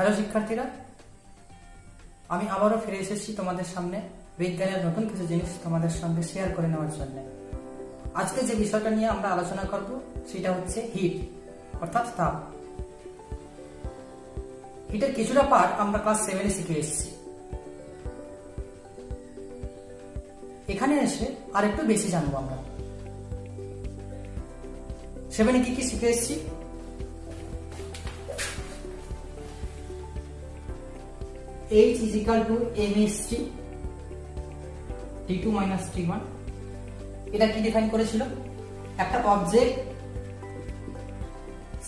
Hello শিক্ষার্থীরা, আমি আবারও ফিরে এসেছি তোমাদের সামনে বিজ্ঞানের নতুন কিছু জিনিস তোমাদের সঙ্গে শেয়ার করে নেওয়ার জন্য। আজকে যে বিষয়টা নিয়ে আমরা আলোচনা করব সেটা হচ্ছে হিট, অর্থাৎ তাপ। হিটের কিছুটা পার্ট আমরা ক্লাস 7-এ শিখে এসেছি। এখানে এসে আর একটু বেশি জানবো আমরা। 7-এ কি কি শিখে এসেছি? H is equal to mst T2 minus T1। এটা কি ডিফাইন করেছিল? একটা অবজেক্ট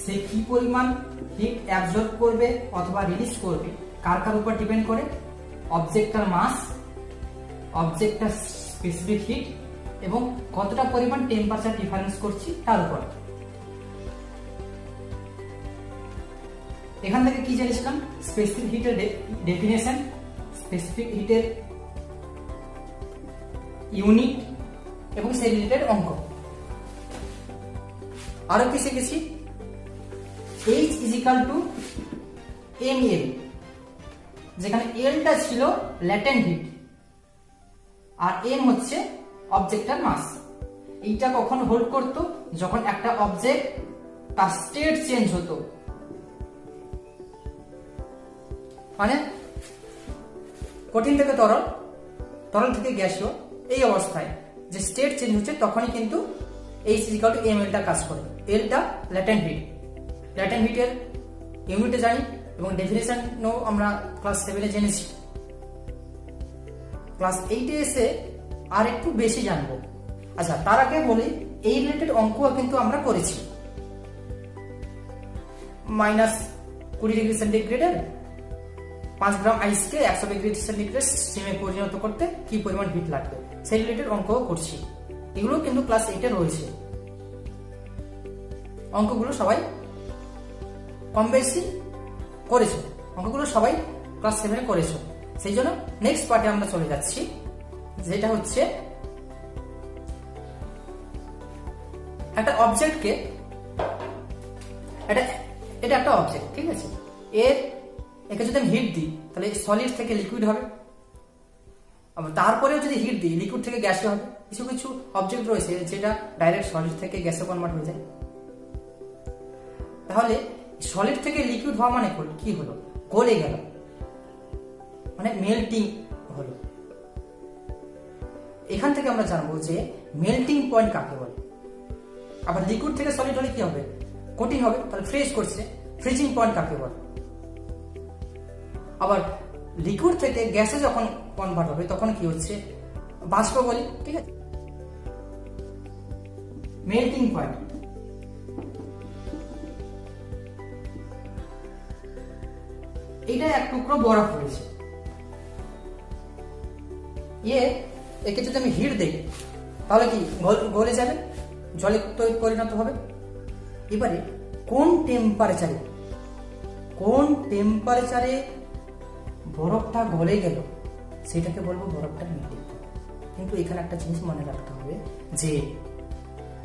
সে কি পরিমাণ হিট অ্যাবজর্ব করবে অথবা রিলিজ করবে কার কার উপর ডিপেন্ড করে? অবজেক্টটার মাস, অবজেক্টটার স্পেসিফিক হিট এবং কতটা পরিমাণ টেম্পারেচার ডিফারেন্স করছি তার উপর। এখান থেকে কি জেনেছিলাম? স্পেসিফিক হিটের ডেফিনেশন, স্পেসিফিক হিটের ইউনিট এবং সেই রিলেটেড অঙ্ক। আরো কি শিখেছি? H is equal to ml, যেখানে এলটা ছিল ল্যাটেন্ট হিট আর এম হচ্ছে অবজেক্টের মাস। এইটা কখন হোল্ড করতো? যখন একটা অবজেক্ট তার স্টেট চেঞ্জ হতো, মানে কঠিন থেকে তরল, তরল থেকে গ্যাসীয়, এই অবস্থায় যে স্টেট চেঞ্জ হচ্ছে তখনই কিন্তু H is equal to ml টা কাজ করে। এলটা ল্যাটেন্ট হিট, ল্যাটেন্ট হিটের ইউনিটে জানি এবং ডেফিনেশনও আমরা ক্লাস 7-এ জেনেছি। ক্লাস 8-এ এসে আর একটু বেশি জানবো। আচ্ছা, তার আগে বলি এই রিলেটেড অঙ্কও কিন্তু আমরা করেছি। -20 ডিগ্রি সেন্টিগ্রেডের 5 গ্রাম আইসকে 100 ডিগ্রি সেন্টিগ্রেড স্টিমে পরিণত করতে কি পরিমাণ হিট লাগবে সেই রিলেটেড অঙ্কও করছি। এগুলো কিন্তু ক্লাস 8-এ রয়েছে। অঙ্কগুলো সবাই কম বেশি করেছো, অঙ্কগুলো সবাই ক্লাস 7-এ করেছো। সেই জন্য নেক্সট পার্টে আমরা চলে যাচ্ছি, যেটা হচ্ছে একটা অবজেক্টকে, এটা একটা অবজেক্ট, ঠিক আছে? একে যদি আমি হিট দিই তাহলে সলিড থেকে লিকুইড হবে, আবার তারপরেও যদি হিট দিই লিকুইড থেকে গ্যাসে হবে। কিছু কিছু অবজেক্ট রয়েছে যেটা ডাইরেক্ট সলিড থেকে গ্যাসে কনভার্ট হয়ে যায়। তাহলে সলিড থেকে লিকুইড হওয়া মানে কি হলো? গলে গেল, মানে মেল্টিং হলো। এখান থেকে আমরা জানবো যে মেল্টিং পয়েন্ট কাকে বলে। আবার লিকুইড থেকে সলিড হলে কি হবে? কঠিন হবে, তাহলে ফ্রিজ করছে, ফ্রিজিং পয়েন্ট কাকে বলে। আবার লিকুইড থেকে গ্যাসে যখন কনভার্ট হবে তখন কি হচ্ছে? বাষ্প বলি, ঠিক আছে? Melting point. এটা এক টুকরো বরফ রয়েছে, একে যদি আমি হিট দেই তাহলে কি গলে যাবে, জলে পরিণত হবে। এবারে কোন টেম্পারেচারে বরফটা গলে গেল সেটাকে বলবো বরফটা মেল্টিং পয়েন্ট। কিন্তু এখানে একটা জিনিস মনে রাখতে হবে যে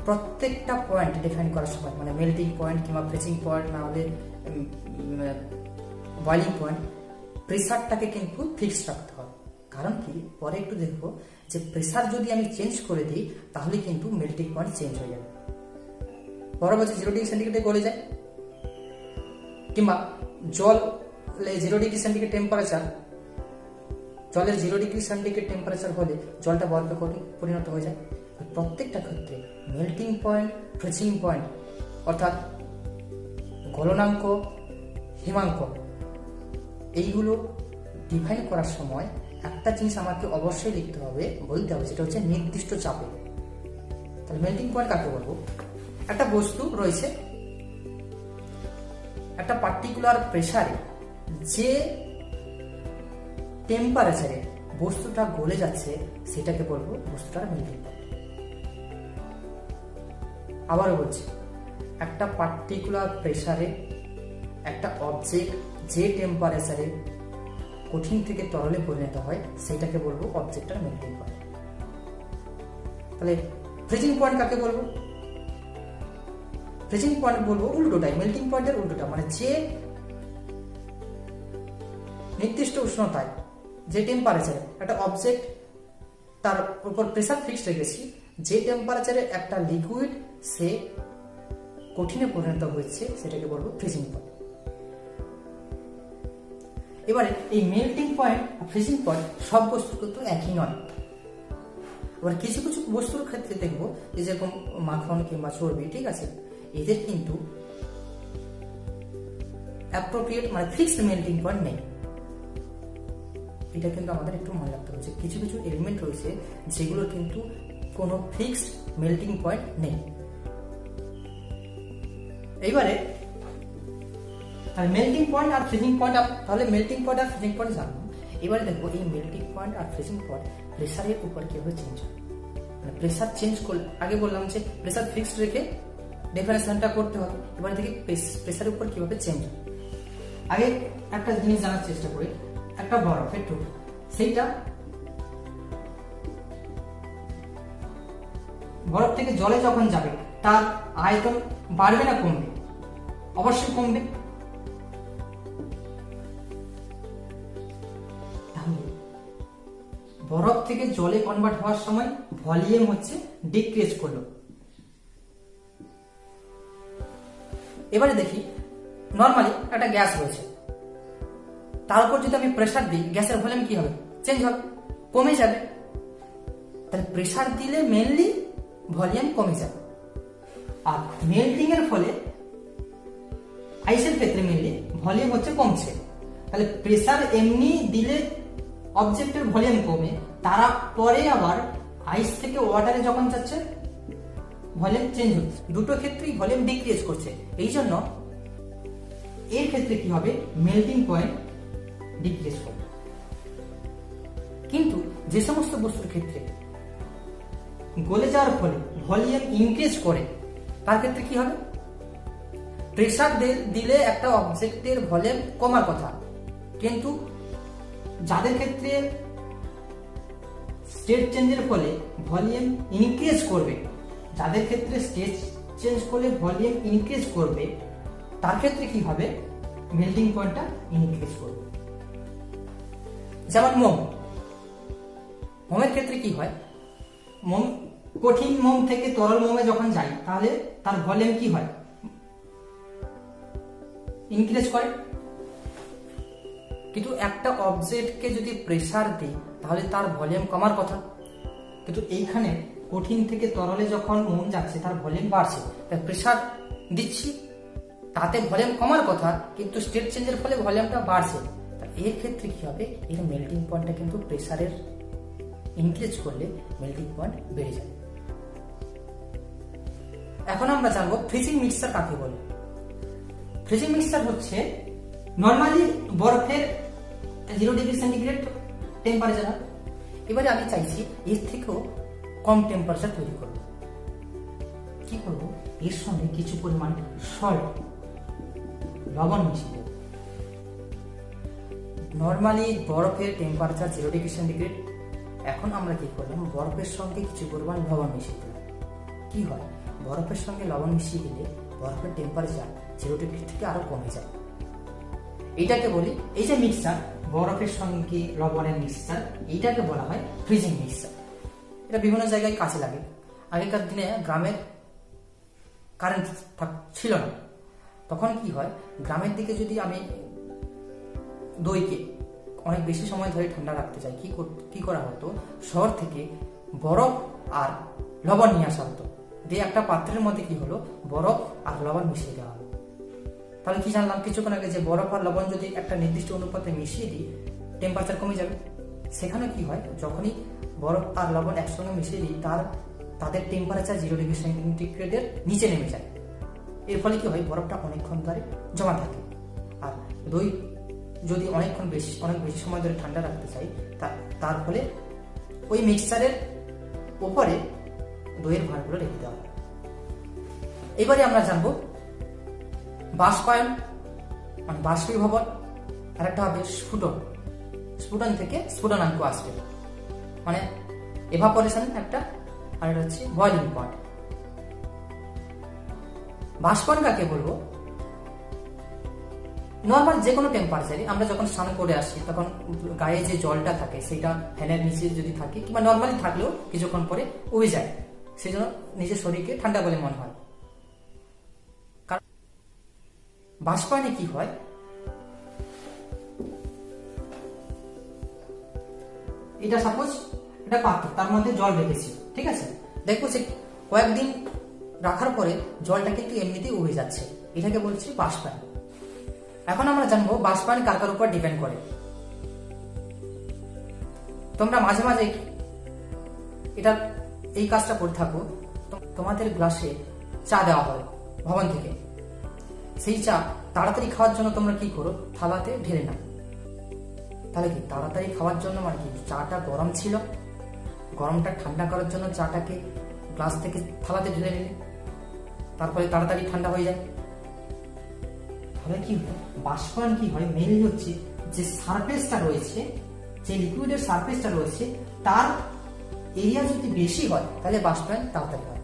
প্রত্যেকটা পয়েন্ট ডিফাইন করার সময়, মানে মেল্টিং পয়েন্ট কিংবা ফ্রিজিং পয়েন্ট না হলে বয়লিং পয়েন্ট, প্রেসারটাকে কিন্তু ফিক্সড রাখতে হবে। কারণ কি, পরে একটু দেখবো যে প্রেসার যদি আমি চেঞ্জ করে দিই তাহলে কিন্তু মেল্টিং পয়েন্ট চেঞ্জ হয়ে যাবে। বরফ হচ্ছে 0 ডিগ্রি সেন্টিগ্রেডে গলে যায়, কিংবা জল 0 ডিগ্রি সেন্টিগ্রেড টেম্পারেচার, জলের 0 ডিগ্রি সেন্টিগ্রেড টেম্পারেচার হলে জলটা বরফে পরিণত হয়ে যায়। প্রত্যেকটা ক্ষেত্রে মেল্টিং পয়েন্ট, ফ্রিজিং পয়েন্ট অর্থাৎ গলনাঙ্ক, হিমাঙ্ক, এইগুলো ডিফাইন করার সময় একটা জিনিস আমাকে অবশ্যই লিখতে হবে, বলতে হবে, সেটা হচ্ছে নির্দিষ্ট চাপে। তাহলে মেল্টিং পয়েন্ট কাকে বলবো? একটা বস্তু রয়েছে, একটা পার্টিকুলার প্রেসারে যে টেম্পারেচারে বস্তুটা গলে যাচ্ছে সেটাকে বলবো বস্তুটার মেল্টিং পয়েন্ট। আবারও বলছি, একটা পার্টিকুলার প্রেসারে একটা অবজেক্ট যে টেম্পারেচারে কঠিন থেকে তরলে পরিণত হয় সেটাকে বলবো অবজেক্টের মেল্টিং পয়েন্ট। তাহলে ফ্রিজিং পয়েন্ট কাকে বলবো? ফ্রিজিং পয়েন্ট বলবো উল্টোটাই, মেল্টিং পয়েন্টের উল্টোটা, মানে যে নির্দিষ্ট উষ্ণতায়, যে টেম্পারেচারে একটা অবজেক্ট তার উপর প্রেসার ফিক্সড রেখেছি, যে টেম্পারেচারে একটা লিকুইড সে কঠিনে পরিণত হয়েছে সেটাকে বলবো ফ্রিজিং পয়েন্ট। এবারে এই মেল্টিং পয়েন্ট আর ফ্রিজিং পয়েন্ট সব বস্তু কিন্তু একই নয়। এবার কিছু কিছু বস্তুর ক্ষেত্রে দেখবো যে যেরকম মাখন কিংবা চর্বি, ঠিক আছে, এদের কিন্তু অ্যাপ্রোপ্রিয়েট মানে ফিক্সড মেল্টিং পয়েন্ট নেই। এটা কিন্তু আমাদের একটু মনে রাখতে হবে, কিছু কিছু এলিমেন্ট রয়েছে যেগুলোর কিন্তু কোনো ফিক্সড মেল্টিং পয়েন্ট নেই। এইবারে মেল্টিং পয়েন্ট আর ফ্রিজিং পয়েন্ট, তাহলে মেল্টিং পয়েন্ট আর ফ্রিজিং পয়েন্ট জানলাম। এবারে দেখবো এই মেল্টিং পয়েন্ট আর ফ্রিজিং পয়েন্ট প্রেসারের উপর কিভাবে চেঞ্জ হয়। মানে প্রেসার চেঞ্জ করলে, আগে বললাম যে প্রেসার ফিক্সড রেখে ডেফিনেশনটা করতে হবে, এবারে দেখি প্রেসারের উপর কিভাবে চেঞ্জ হয়। আগে একটা জিনিস জানার চেষ্টা করি, একটা বরফের টুকরো, সেইটা বরফ থেকে জলে যখন যাবে তার আয়তন বাড়বে না কমবে? অবশ্যই কমবে। তাহলে বরফ থেকে জলে কনভার্ট হওয়ার সময় ভলিউম হচ্ছে ডিক্রিজ করলো। এবারে দেখি নর্মালি একটা গ্যাস রয়েছে, তার উপর যদি আমি প্রেসার দিই গ্যাসের ভলিউম কি হবে? চেঞ্জ হবে, কমে যাবে। তাহলে প্রেসার দিলে মেনলি ভলিউম কমে যাবে। আর মেল্টিং এর ফলে আইসের ক্ষেত্রে মেনলি ভলিউম হচ্ছে কমছে। তাহলে প্রেসার এমনি দিলে অবজেক্টের ভলিউম কমে, তারপরে আবার আইস থেকে ওয়াটারে যখন যাচ্ছে ভলিউম চেঞ্জ হচ্ছে, দুটো ক্ষেত্রেই ভলিউম ডিক্রিজ করছে। এই জন্য এর ক্ষেত্রে কি হবে? মেল্টিং পয়েন্ট ডিক্রিজ করবে। কিন্তু যে সমস্ত বস্তুর ক্ষেত্রে গলে যাওয়ার ফলে ভলিউম ইনক্রিজ করে, তার ক্ষেত্রে কি হবে? প্রেসার দিলে একটা অবজেক্টের ভলিউম কমার কথা, কিন্তু যাদের ক্ষেত্রে স্টেট চেঞ্জের ফলে ভলিউম ইনক্রিজ করবে, যাদের ক্ষেত্রে স্টেট চেঞ্জ করলে ভলিউম ইনক্রিজ করবে, তার ক্ষেত্রে কি হবে? মেল্টিং পয়েন্টটা ইনক্রিজ করবে। যেমন মোমের ক্ষেত্রে কি হয়? মোম কঠিন মোম থেকে তরল মোমে যখন যায় তাহলে তার ভলিউম কি হয়? ইনক্রিজ করে। কিন্তু একটা অবজেক্টকে যদি প্রেসার দিই তাহলে তার ভলিউম কমার কথা, কিন্তু এইখানে কঠিন থেকে তরলে যখন মোম যাচ্ছে তার ভলিউম বাড়ছে, তাই প্রেসার দিচ্ছি, তাতে ভলিউম কমার কথা, কিন্তু স্টেট চেঞ্জের ফলে ভলিউমটা বাড়ছে। এর ক্ষেত্রে কি হবে? এর মেল্টিং পয়েন্টটা কিন্তু প্রেসারের ইনক্রিজ করলে মেল্টিং পয়েন্ট বেড়ে যায়। এখন আমরা জানবো ফ্রিজিং মিক্সচার কাকে বলে। ফ্রিজিং মিক্সচার হচ্ছে নর্মালি বরফের 0 ডিগ্রি সেন্টিগ্রেড টেম্পারেচার। এবারে আমি চাইছি এর থেকেও কম টেম্পারেচার তৈরি করব। কি করব? এর সঙ্গে কিছু পরিমাণ সল্ট, লবণ মিশিয়ে দেব। নর্মালি বরফের টেম্পারেচার 0 ডিগ্রি সেন্টিগ্রেড, এখন আমরা কি করলাম? বরফের সঙ্গে কিছু পরিমাণ লবণ মিশিয়ে দিলাম। কি হয়? বরফের সঙ্গে লবণ মিশিয়ে দিলে বরফের টেম্পারেচার 0 ডিগ্রি থেকে আরো কমে যায়। এইটাকে বলি, এই যে মিক্সচার বরফের সঙ্গে লবণের মিক্সচার, এইটাকে বলা হয় ফ্রিজিং মিক্সচার। এটা বিভিন্ন জায়গায় কাজে লাগে। আগেকার দিনে গ্রামের কারেন্ট ছিল না, তখন কি হয়? গ্রামের দিকে যদি আমি দইকে অনেক বেশি সময় ধরে ঠান্ডা রাখতে চাই, কি করা হতো? শহর থেকে বরফ আর লবণ নিয়ে আসা হতো, দিয়ে একটা পাত্রের মধ্যে কি হলো? বরফ আর লবণ মিশিয়ে দেওয়া হলো। তাহলে কি জানলাম কিছুক্ষণ আগে? যে বরফ আর লবণ যদি একটা নির্দিষ্ট অনুপাতে মিশিয়ে দিই টেম্পারেচার কমে যাবে। সেখানে কি হয়? যখনই বরফ আর লবণ একসঙ্গে মিশিয়ে দিই তাদের টেম্পারেচার 0 ডিগ্রি সেন্টিগ্রেডের নিচে নেমে যায়। এর ফলে কি হয়? বরফটা অনেকক্ষণ ধরে জমা থাকে। আর দই যদি অনেক বেশি সময় ধরে ঠান্ডা রাখতে চাই, তার ফলে ওই মিক্সচারের উপরে দইয়ের ভাঁড়গুলো রেখে দেওয়া হয়। এবারে আমরা জানবো বাষ্পায়ন মানে বাষ্পীভবন, আর একটা হবে স্ফুটন। স্ফুটন থেকে স্ফুটনাঙ্ক আসবে, মানে এভাপোরেশন একটা, আর এটা হচ্ছে বয়লিং পয়েন্ট। বাষ্পায়ন কাকে বলবো? নর্মাল যে কোনো টেম্পারেচারে আমরা যখন স্নান করে আসি তখন গায়ে যে জলটা থাকে সেটা ফ্যানের নিচে যদি থাকে কিংবা নর্মালি থাকলেও কিছুক্ষণ পরে উবে যায়, সেই জন্য নিজের শরীরকে ঠান্ডা বলে মনে হয়। কারণ বাষ্পায়নে কি হয়, এটা সাপোজ এটা পাত্র, তার মধ্যে জল রেখেছি, ঠিক আছে, দেখবো সে কয়েকদিন রাখার পরে জলটা কিন্তু এমনিতেই উবে যাচ্ছে, এটাকে বলছি বাষ্পায়ন। এখন আমরা জানবো বাষ্পায়ন কার কার উপর ডিপেন্ড করে। তোমরা মাঝে মাঝে এটা এই কাজটা করে থাকো, তোমাদের গ্লাসে চা দেওয়া হয় ভবন থেকে, সেই চা তাড়াতাড়ি খাওয়ার জন্য তোমরা কি করো, থালাতে ঢেলে নাও। তাহলে কি তাড়াতাড়ি খাওয়ার জন্য মানে কি, চাটা গরম ছিল, গরমটা ঠান্ডা করার জন্য চাটাকে গ্লাস থেকে থালাতে ঢেলে নিলে, তারপরে তাড়াতাড়ি ঠান্ডা হয়ে যায়। তাহলে কি হয়, বাষ্পায়ন কি হয়, মেইনলি হচ্ছে যে সারফেসটা রয়েছে, যে লিকুইডের সারফেসটা রয়েছে তার এরিয়া যদি বেশি হয় তাহলে বাষ্পায়ন তাড়াতাড়ি হয়।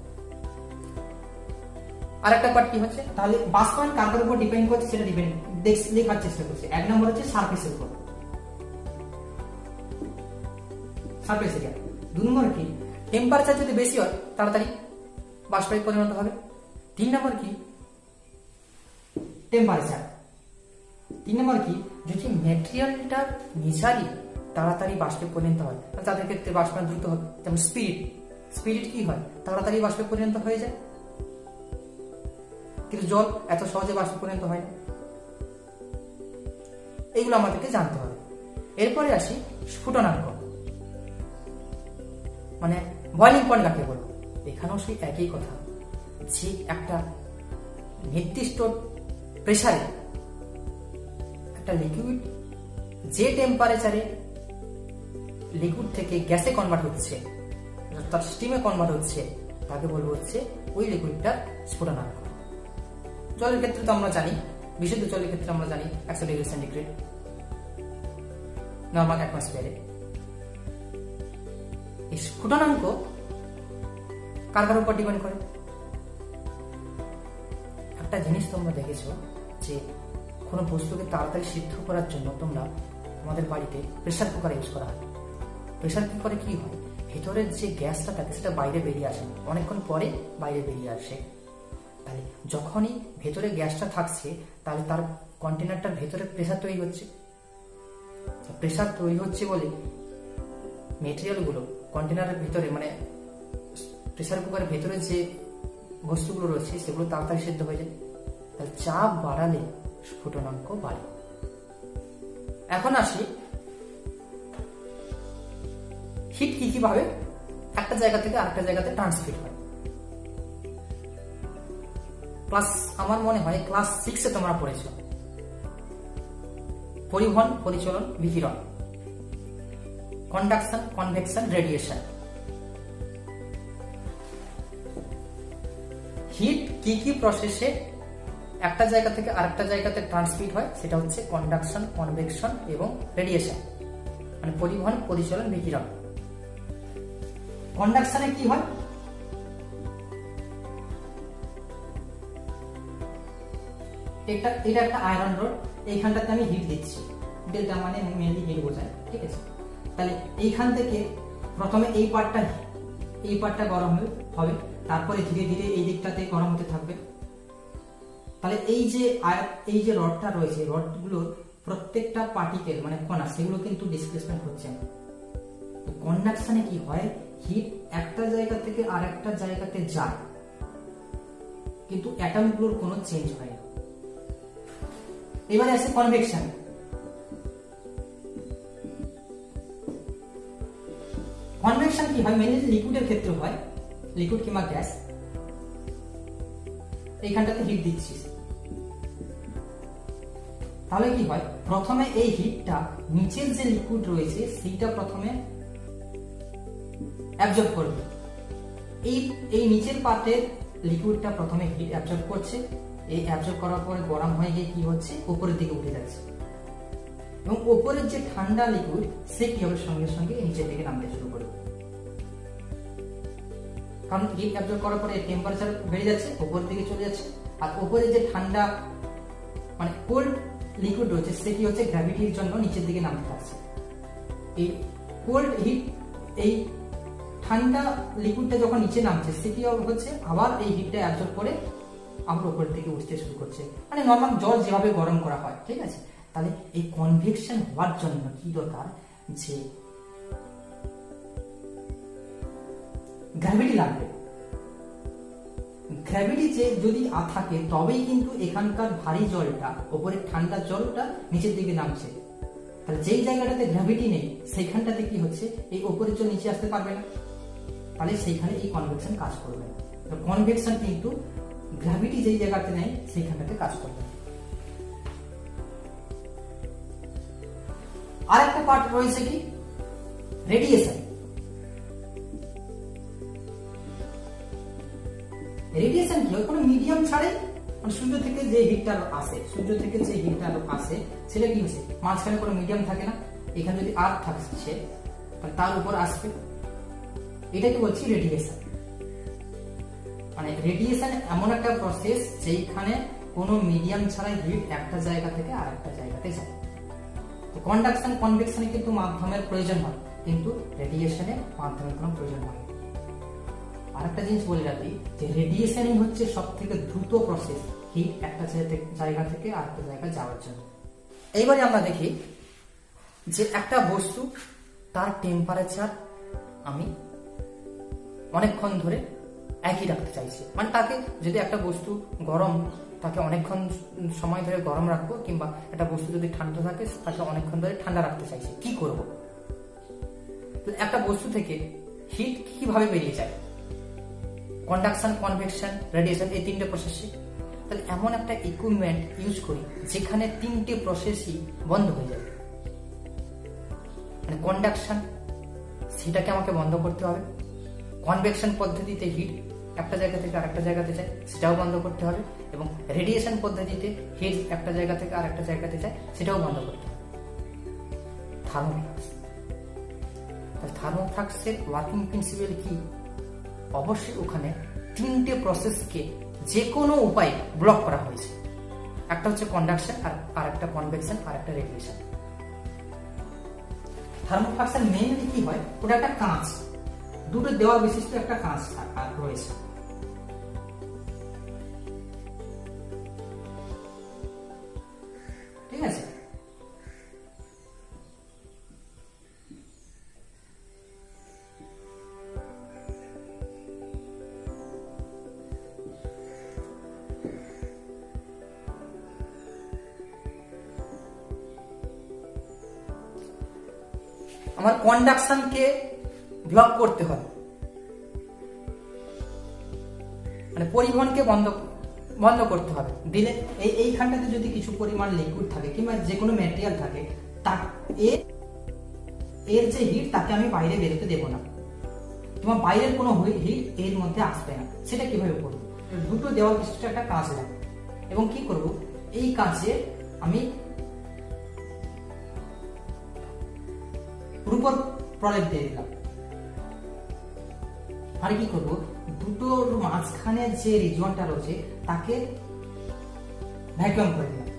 আর একটা পার্ট কি হচ্ছে, তাহলে বাষ্পায়ন কার কার উপর ডিপেন্ড করছে সেটা লেখার চেষ্টা করছে। এক নম্বর হচ্ছে সারফেসের উপর, সারফেস এরিয়া। 2 নম্বর কি, টেম্পারেচার যদি বেশি হয় তাড়াতাড়ি বাষ্পে পরিণত হবে। 3 নম্বর কি, টেম্পারেচার। 3 নম্বর কি, যদি ম্যাটেরিয়ালটা নেচারই তাড়াতাড়ি বাষ্পে পরিণত হয় তাদের ক্ষেত্রে বাষ্পায়ন দ্রুত হবে। যেমন স্পিরিট কি হয়, তাড়াতাড়ি বাষ্পে পরিণত হয়ে যায়, কিন্তু জল এত সহজে বাষ্পে পরিণত হয় না। এইগুলো আমাদেরকে জানতে হবে। এরপরে আসি স্ফুটনাঙ্ক, মানে বয়লিং পয়েন্ট কাকে বলবো। এখানেও সেই একই কথা, যে একটা নির্দিষ্ট প্রেসারে একটা লিকুইড যে টেম্পারেচারে লিকুইড থেকে গ্যাসে কনভার্ট হচ্ছে, তার স্টিমে কনভার্ট হচ্ছে, তাকে বলবো হচ্ছে ওই লিকুইডটার স্ফুটনাঙ্ক। জলের ক্ষেত্রে তো আমরা জানি, বিশুদ্ধ জলের ক্ষেত্রে আমরা জানি 100 ডিগ্রি সেন্টিগ্রেড নর্মাল অ্যাটমসফিয়ারে। এই স্ফুটনাঙ্ক কার কার উপর ডিপেন্ড করে। একটা জিনিস তোমরা দেখেছো যে কোনো বস্তুকে তাড়াতাড়ি সিদ্ধ করার জন্য তোমরা তোমাদের বাড়িতে প্রেসার কুকার ইউজ করা হয়। প্রেসার কুকারে কি হয়, ভেতরের যে গ্যাসটা থাকে সেটা বাইরে বেরিয়ে আসে, অনেকক্ষণ পরে বাইরে বেরিয়ে আসে। তাহলে যখনই ভেতরে গ্যাসটা থাকছে তাহলে তার কন্টেনারটার ভেতরে প্রেসার তৈরি হচ্ছে, প্রেসার তৈরি হচ্ছে বলে মেটেরিয়ালগুলো কন্টেনারের ভিতরে, মানে প্রেসার কুকারের ভেতরে যে বস্তুগুলো রয়েছে সেগুলো তাড়াতাড়ি সিদ্ধ হয়ে যায়। তাহলে চাপ বাড়ালে স্ফুটনাঙ্ক বাড়ে। এখন আসি হিট কি ভাবে একটা জায়গা থেকে আরেকটা জায়গাতে ট্রান্সফার হয়। আমার মনে হয় ক্লাস 6-এ তোমরা পড়েছো পরিবহন, পরিচলন, বিকিরণ, কন্ডাকশন, কনভেকশন, রেডিয়েশন। হিট কি প্রসেসে একটা জায়গা থেকে আরেকটা জায়গাতে ট্রান্সমিট হয় সেটা হচ্ছে কন্ডাকশন, কনভেকশন এবং রেডিয়েশন, মানে পরিবহন, পরিচলন, বিকিরণ। কন্ডাকশনে কি হয়, এটা একটা আয়রন রড, এইখানটাতে আমি হিট দিচ্ছি, ডেল্টা মানে মেনলি হিট বোঝায়, ঠিক আছে। তাহলে এইখান থেকে প্রথমে এই পার্টটা গরম হবে, তারপরে ধীরে ধীরে এই দিকটাতে গরম হতে থাকবে। তাহলে এই যে রডটা রয়েছে, রডগুলোর প্রত্যেকটা পার্টিকেল মানে কণা সেগুলো কিন্তু ডিসপ্লেসমেন্ট হচ্ছে না। কন্ডাকশনে কি হয়, হিট একটা জায়গা থেকে আরেকটা জায়গাতে যায় কিন্তু অ্যাটমগুলোর কোনো চেঞ্জ হয় না। এবারে আসে কনভেকশন। কনভেকশন কি হয়, মেনলি লিকুইডের ক্ষেত্রে হয়, লিকুইড কিংবা গ্যাস। এইখানটাতে হিট দিচ্ছিস, তাহলে কি হয়, প্রথমে এই হিটটা নিচের যে লিকুইড রয়েছে সেইটা প্রথমে অ্যাবজর্ব করবে। এই নিচের পার্টের লিকুইডটা প্রথমে হিট অ্যাবজর্ব করছে, এই অ্যাবজর্ব করার পরে গরম হয়ে গিয়ে কি হচ্ছে, উপরের দিকে উঠে যাচ্ছে এবং উপরের যে ঠান্ডা লিকুইড সে কি হবে, সঙ্গে সঙ্গে নিচের দিকে নামতে শুরু করবে। কারণ হিট অ্যাবজর্ব করার পরে টেম্পারেচার বেড়ে যাচ্ছে, উপরের দিকে চলে যাচ্ছে, আর উপরে যে ঠান্ডা মানে কোল্ড লিকুইড রয়েছে সে কি হচ্ছে গ্র্যাভিটির জন্য নিচের দিকে নামতে থাকছে। এই কোল্ড হিট, এই ঠান্ডা লিকুইডটা যখন নিচে নামছে সে কি হচ্ছে আবার এই হিটটা অ্যাবজর্ব করে আবার উপরের দিকে উঠতে শুরু করছে, মানে নর্মাল জল যেভাবে গরম করা হয়, ঠিক আছে। তাহলে এই কনভেকশন হওয়ার জন্য কি দরকার, যে গ্র্যাভিটি লাগবে। গ্র্যাভিটি যে যদি থাকে তবেই কিন্তু এখানকার ভারী জলটা, ওপরের ঠান্ডা জলটা নিচের দিকে নামছে। তাহলে যেই জায়গাটাতে গ্র্যাভিটি নেই সেইখানটাতে কি হচ্ছে, এই ওপরের জল নিচে আসতে পারবে না, তাহলে সেইখানে এই কনভেকশন কাজ করবে না। তো কনভেকশন কিন্তু গ্র্যাভিটি যেই জায়গাতে নেই সেইখানটাতে কাজ করবে। আর একটা পার্ট রয়েছে কি, রেডিয়েশন। রেডিয়েশন কি হয়, কোনো মিডিয়াম ছাড়ে, মানে সূর্য থেকে যে হিটটা আসে, সেটা কি হচ্ছে মাঝখানে কোনো মিডিয়াম থাকে না, এখানে যদি আর্থ থাকছে তাহলে তার উপর আসবে, এটাকে বলছি রেডিয়েশন। মানে রেডিয়েশন এমন একটা প্রসেস যেখানে কোনো মিডিয়াম ছাড়াই হিট একটা জায়গা থেকে আর একটা জায়গাতে যায়। তো কন্ডাকশন কনভেকশনে কিন্তু মাধ্যমের প্রয়োজন হয়, কিন্তু রেডিয়েশনে মাধ্যমের কোনো প্রয়োজন হয়। আরেকটা জিনিস বলে রাখি যে রেডিয়েশনই হচ্ছে সব থেকে দ্রুত প্রসেস হিট একটা জায়গা থেকে আরেকটা জায়গায় যাওয়ার জন্য। এইবারে আমরা দেখি যে একটা বস্তু তার টেম্পারেচার আমি অনেকক্ষণ ধরে একই রাখতে চাইছি, মানে তাকে যদি একটা বস্তু গরম তাকে অনেকক্ষণ সময় ধরে গরম রাখবো, কিংবা একটা বস্তু যদি ঠান্ডা থাকে তাকে অনেকক্ষণ ধরে ঠান্ডা রাখতে চাইছি, কি করব? একটা বস্তু থেকে হিট কিভাবে বেরিয়ে যায়, কন্ডাকশন, কনভেকশন, রেডিয়েশন, এই তিনটে প্রসেসই। তাহলে এমন একটা ইকুইপমেন্ট ইউজ করি যেখানে তিনটে প্রসেসই বন্ধ হয়ে যাবে। মানে কন্ডাকশন সেটাকে আমাকে বন্ধ করতে হবে, কনভেকশন পদ্ধতিতে হিট একটা জায়গা থেকে আরেকটা জায়গাতে যায় সেটাও বন্ধ করতে হবে, এবং রেডিয়েশন পদ্ধতিতে হিট একটা জায়গা থেকে আরেকটা জায়গাতে যায় সেটাও বন্ধ করতে হবে। থার্মোফ্লাক্স, থার্মোফ্লাক্সের ওয়ার্কিং প্রিন্সিপাল কি, অবশ্যই ওখানে তিনটে প্রসেসকে যে কোনো উপায়ে ব্লক করা হয়েছে। একটা হচ্ছে কন্ডাকশন, আর একটা কনভেকশন, আর একটা রেডিয়েশন। থার্মোফ্লাক্সের মেইনলি কি হয়, ওটা একটা কাঁচ, দুটো দেওয়াল বিশিষ্ট একটা কাঁচ রয়েছে। ঠিক আছে, আমার কন্ডাকশনকে ব্লক করতে হবে, মানে পরিবহনকে বন্ধ করতে হবে। দিলে এইখানটাতে যদি কিছু পরিমাণ লিকুইড থাকে কিংবা যে কোনো ম্যাটেরিয়াল থাকে, এর যে হিট তাকে আমি বাইরে বেরোতে দেবো না, কিংবা বাইরের কোনো হিট এর মধ্যে আসবে না। সেটা কিভাবে করবো, দুটো দেওয়াল বিশিষ্ট একটা কাঁচ লাগবে, এবং কি করব, এই কাঁচে আমি রূপর প্রলেপ দিয়ে দিলাম, আর কি করব, দুটোর মাঝখানে যে রিজিয়নটা রয়েছে তাকে ভ্যাকুয়াম করে দিলাম।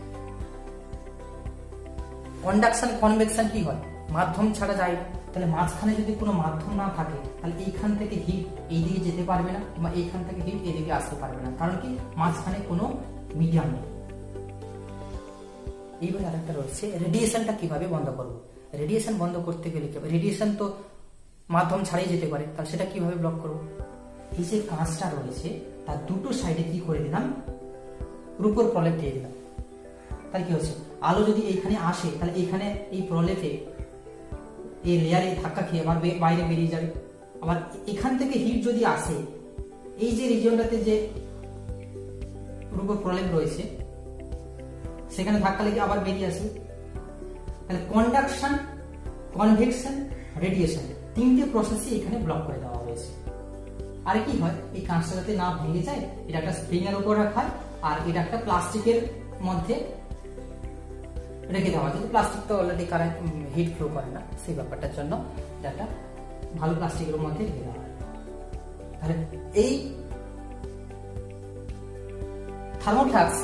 কন্ডাকশন, কনভেকশন কি হয়, মাধ্যম ছাড়া যায় না। তাহলে মাঝখানে যদি কোনো মাধ্যম না থাকে তাহলে এইখান থেকে হিট এইদিকে যেতে পারবে না, বা এইখান থেকে হিট এইদিকে আসতে পারবে না, কারণ কি মাঝখানে কোনো মিডিয়াম নেই। এইবার আরেকটা রয়েছে রেডিয়েশনটা কিভাবে বন্ধ করব। রেডিয়েশন বন্ধ করতে গেলে কি, রেডিয়েশন তো মাধ্যম ছাড়াই যেতে পারে, তাহলে সেটা কিভাবে ব্লক করব। এই যে কাঁচটা রয়েছে তার দুটো সাইডে কি করে দিলাম, রূপর প্রলেপ দিয়ে দিলাম। তাহলে কি হচ্ছে, আলো যদি এইখানে আসে তাহলে এইখানে এই প্রলেপে এই লেয়ারে ধাক্কা খেয়ে আবার বাইরে বেরিয়ে যাবে। আবার এখান থেকে হিট যদি আসে, এই যে রিজিয়নটাতে যে রূপর প্রলেপ রয়েছে সেখানে ধাক্কা লেগে আবার বেরিয়ে আসবে। তাহলে কন্ডাকশন, কনভেকশন, রেডিয়েশন তিনটে প্রসেসই এখানে ব্লক করে দেওয়া হয়েছে। আর কি হয়, এই কাঁচটা যাতে না ভেঙে যায়, এটা একটা স্প্রিং এর উপর রাখা হয়, আর এটা একটা প্লাস্টিকের মধ্যে রেখে দেওয়া হয়। কিন্তু প্লাস্টিক তো অলরেডি কারেন্ট হিট ফ্লো করে না, সেই ব্যাপারটার জন্য এটা একটা ভালো প্লাস্টিকের মধ্যে রেখে দেওয়া হয়। তাহলে এই থার্মোফ্লাক্স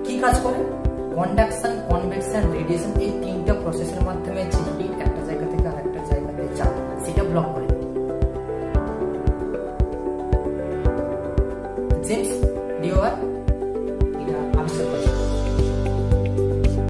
কি কাজ করে? কন্ডাকশন, কনভেকশন, রেডিয়েশন, এই তিনটা প্রসেসের মাধ্যমে যে হিট একটা জায়গা থেকে আরেকটা জায়গাতে যায় সেটা ব্লক করে। জেমস